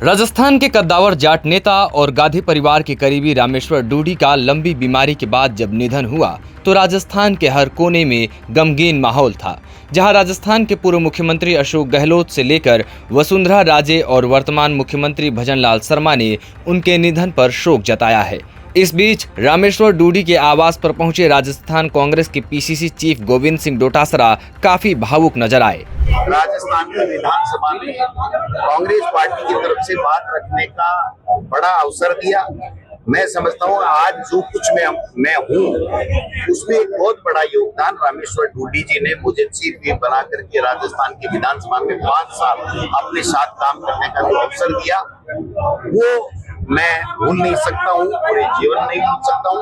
राजस्थान के कद्दावर जाट नेता और गांधी परिवार के करीबी रामेश्वर डूडी का लंबी बीमारी के बाद जब निधन हुआ तो राजस्थान के हर कोने में गमगीन माहौल था। जहां राजस्थान के पूर्व मुख्यमंत्री अशोक गहलोत से लेकर वसुंधरा राजे और वर्तमान मुख्यमंत्री भजनलाल शर्मा ने उनके निधन पर शोक जताया है। इस बीच रामेश्वर डूडी के आवास पर पहुंचे राजस्थान कांग्रेस के पीसीसी चीफ गोविंद सिंह डोटासरा काफी भावुक नजर आए। राजस्थान की विधानसभा में कांग्रेस पार्टी की तरफ से बात रखने का बड़ा अवसर दिया। मैं समझता हूँ आज जो कुछ मैं हूँ उसमें एक बहुत बड़ा योगदान रामेश्वर डूडी जी ने मुझे चीफ व्हिप बना करके राजस्थान की विधानसभा में 5 साल अपने साथ काम करने का जो अवसर दिया वो मैं भूल नहीं सकता हूँ, पूरे जीवन नहीं भूल सकता हूँ।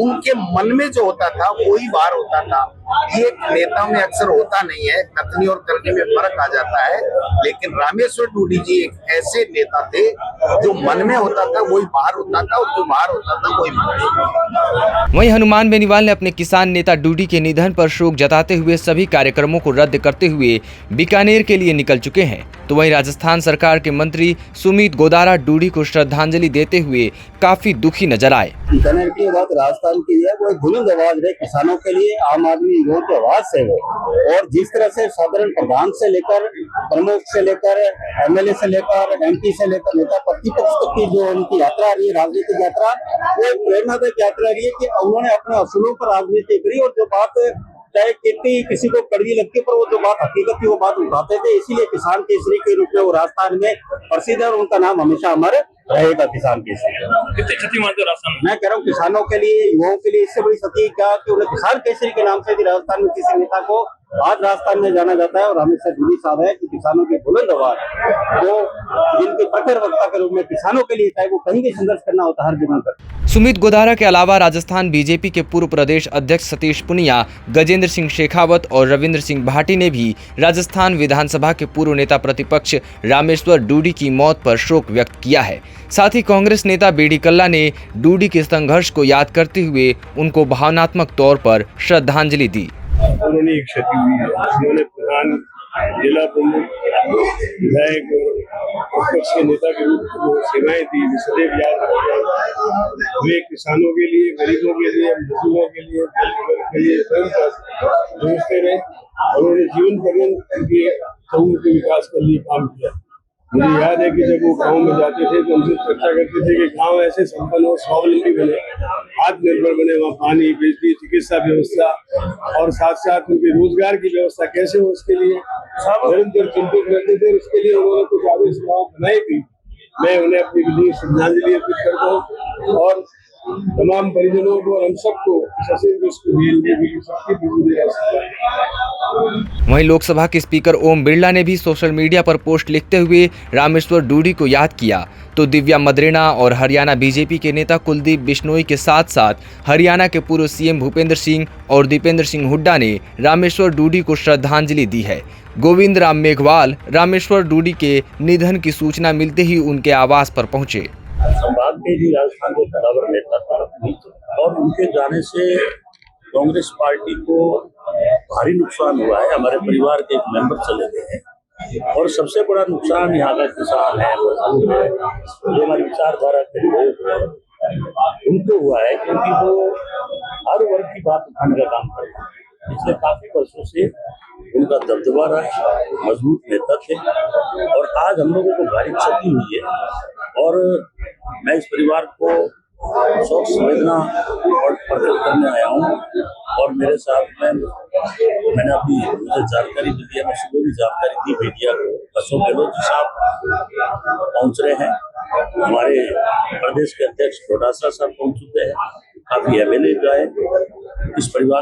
उनके मन में जो होता था वही बाहर होता था। ये नेता में अक्सर होता नहीं है, कथनी और करने में फर्क आ जाता है, लेकिन रामेश्वर डूडी जी एक ऐसे नेता थे जो मन में होता था वही बाहर होता था और जो बाहर होता था वही मन में होता था। वहीं हनुमान बेनीवाल ने अपने किसान नेता डूडी के निधन पर शोक जताते हुए सभी कार्यक्रमों को रद्द करते हुए बीकानेर के लिए निकल चुके हैं। तो वहीं राजस्थान सरकार के मंत्री सुमित गोदारा डूडी को श्रद्धांजलि देते हुए काफी दुखी नजर आए। बीकानेर की बात राजस्थान की है, वो बुलंद आवाज है किसानों के लिए, आम आदमी लोगों की आवाज से है। और जिस तरह से साधारण प्रधान से लेकर प्रमुख से लेकर एमएलए से लेकर एमपी से लेकर नेता प्रतिपक्ष तक की जो उनकी यात्रा रही है, राजनीतिक यात्रा, वो एक प्रेरणादायक यात्रा रही है कि उन्होंने अपने असूलों पर राजनीति करी और जो बात चाहे कितनी किसी को कड़वी लगती पर वो जो बात हकीकत थी वो बात उठाते थे। इसीलिए किसान केसरी के रूप में वो राजस्थान में प्रसिद्ध है और उनका नाम हमेशा हमारे रहेगा किसान केसरी। कितनी क्षति मानते हो राजस्थान में? मैं कह रहा हूँ किसानों के लिए, युवाओं के लिए इससे बड़ी क्षति क्या कि उन्हें किसान केसरी के नाम से भी राजस्थान में किसी नेता को आज राजस्थान में जाना जाता है। और हमेशा डूडी साहब है कि किसानों की बुलंद आवाज जो जिनके प्रखर वक्ता के रूप में किसानों के लिए चाहे वो कहीं भी संघर्ष करना होता है हर जगह पर। सुमित गोदारा के अलावा राजस्थान बीजेपी के पूर्व प्रदेश अध्यक्ष सतीश पुनिया, गजेंद्र सिंह शेखावत और रविंद्र सिंह भाटी ने भी राजस्थान विधानसभा के पूर्व नेता प्रतिपक्ष रामेश्वर डूडी की मौत पर शोक व्यक्त किया है। साथ ही कांग्रेस नेता बीडी कल्ला ने डूडी के संघर्ष को याद करते हुए उनको भावनात्मक तौर पर श्रद्धांजलि दी। उन्होंने एक क्षति हुई है, उन्होंने प्रधान, जिला प्रमुख, विधायक विपक्ष के नेता के रूप में जो सेवाएं दी सदैव याद रखें। वे किसानों के लिए, गरीबों के लिए, मजदूरों के लिए, दलित वर्ग के लिए पहुंचते रहे। उन्होंने जीवन पर्यंत उनके विकास के लिए काम किया। मुझे याद है कि जब वो गाँव में जाते थे तो उनसे चर्चा करते थे कि गाँव ऐसे संपन्न और स्वावलंबी बने, आत्मनिर्भर बने, वहाँ पानी, बिजली, चिकित्सा व्यवस्था और साथ साथ उनके रोजगार की व्यवस्था कैसे हो उसके लिए निरंतर चिंतित रहते थे। उसके लिए उन्होंने कुछ आदेश बनाई थी। मैं उन्हें अपनी विनम्र श्रद्धांजलि अर्पित करता हूँ और तमाम परिजनों को और हम सबको वहीं लोकसभा के स्पीकर ओम बिरला ने भी सोशल मीडिया पर पोस्ट लिखते हुए रामेश्वर डूडी को याद किया। तो दिव्या मद्रेना और हरियाणा बीजेपी के नेता कुलदीप बिश्नोई के साथ साथ हरियाणा के पूर्व सीएम भूपेंद्र सिंह और दीपेंद्र सिंह हुड्डा ने रामेश्वर डूडी को श्रद्धांजलि दी है। गोविंद राम मेघवाल रामेश्वर डूडी के निधन की सूचना मिलते ही उनके आवास पर पहुंचे। संभाग के भी राजस्थान के कद्दावर नेता था और उनके जाने से कांग्रेस पार्टी को भारी नुकसान हुआ है। हमारे परिवार के एक मेंबर चले गए हैं और सबसे बड़ा नुकसान यहाँ का किसान है, मजदूर है, जो हमारी विचारधारा के लोग हैं उनको हुआ है, क्योंकि वो हर वर्ग की बात उठाने का काम करते हैं। पिछले काफी वर्षों से उनका दबदबा रहा, मजबूत नेता थे और आज हम लोगों को भारी क्षति हुई है। और मैं इस परिवार को शोक संवेदना और प्रकट करने आया हूँ और मेरे साथ में मैंने अभी मुझे जानकारी दी है, मैं सुबह भी जानकारी दी मीडिया को। अशोक गहलोत जी साहब पहुँच रहे हैं, हमारे प्रदेश के अध्यक्ष डोटासरा साहब पहुँच चुके हैं, काफी एमएलए गए। इस परिवार